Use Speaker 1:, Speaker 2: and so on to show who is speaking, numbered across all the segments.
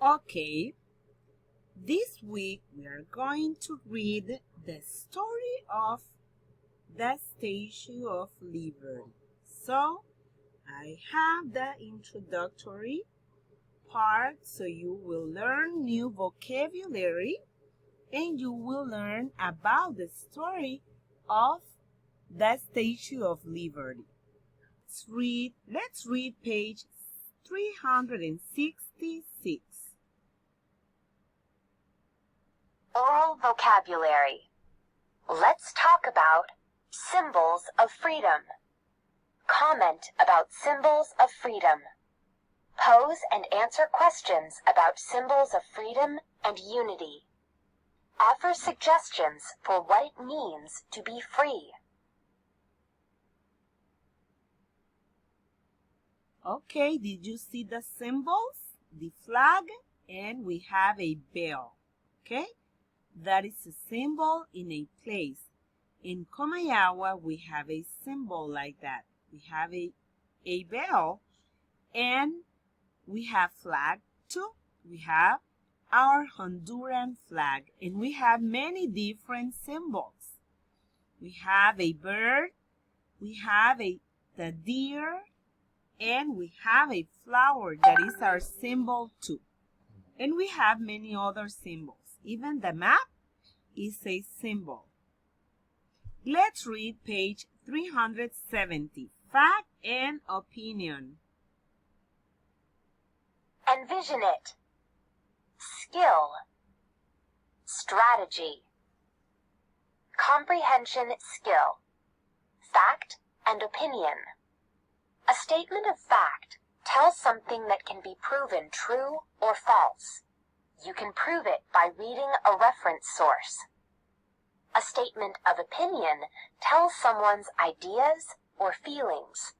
Speaker 1: Okay, this week we are going to read the story of the Statue of Liberty. So, I have the introductory part so you will learn new vocabulary and you will learn about the story of the Statue of Liberty. Let's read page 366.
Speaker 2: Oral vocabulary. Let's talk about symbols of freedom. Comment about symbols of freedom. Pose and answer questions about symbols of freedom and unity. Offer suggestions for what it means to be free.
Speaker 1: Okay, did you see the symbols? The flag, and we have a bell. Okay, that is a symbol in a place. In Comayagua, we have a symbol like that. We have a bell, and we have flag too. We have our Honduran flag, and we have many different symbols. We have a bird, we have the deer, and we have a flower that is our symbol too. And we have many other symbols. Even the map is a symbol. Let's read page 370. Fact and opinion.
Speaker 2: Envision it. Skill. Strategy. Comprehension skill. Fact and opinion. A statement of fact tells something that can be proven true or false. You can prove it by reading a reference source. A statement of opinion tells someone's ideas or feelings.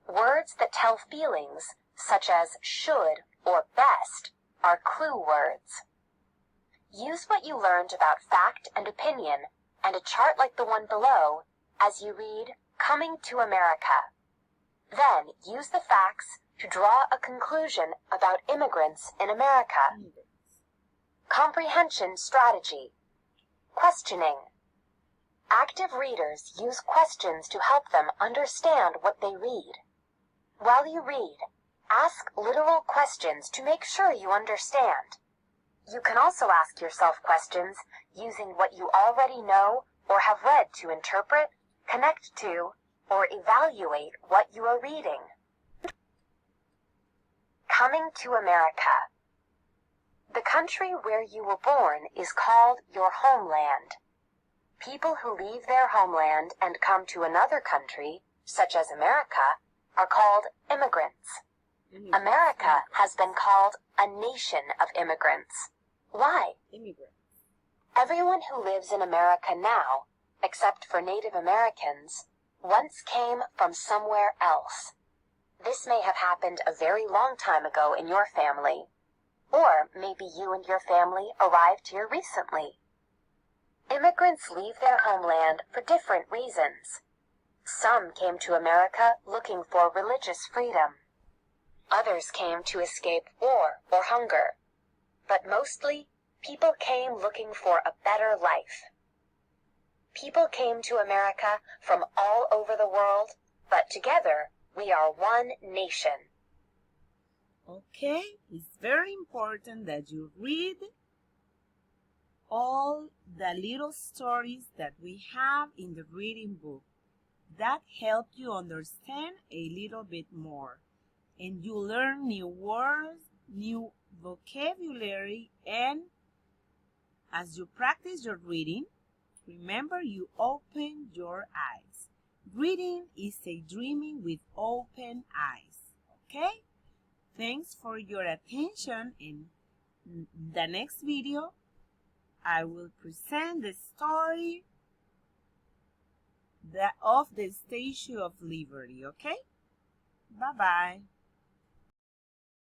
Speaker 2: Words that tell feelings, such as should or best, are clue words. Use what you learned about fact and opinion and a chart like the one below as you read Coming to America. Then use the facts to draw a conclusion about immigrants in America. Comprehension strategy. Questioning. Active readers use questions to help them understand what they read. While you read, ask literal questions to make sure you understand. You can also ask yourself questions using what you already know or have read to interpret, connect to, or evaluate what you are reading. Coming to America. The country where you were born is called your homeland. People who leave their homeland and come to another country, such as America, are called immigrants. America has been called a nation of immigrants. Why? Everyone who lives in America now, except for Native Americans, once came from somewhere else. This may have happened a very long time ago in your family. Or maybe you and your family arrived here recently. Immigrants leave their homeland for different reasons. Some came to America looking for religious freedom. Others came to escape war or hunger. But mostly, people came looking for a better life. People came to America from all over the world, but together we are one nation.
Speaker 1: Okay, it's very important that you read all the little stories that we have in the reading book. That help you understand a little bit more. And you learn new words, new vocabulary, and as you practice your reading, remember you open your eyes. Reading is a dreaming with open eyes. Okay? Thanks for your attention. In the next video, I will present the story of the Statue of Liberty. Okay? Bye-bye.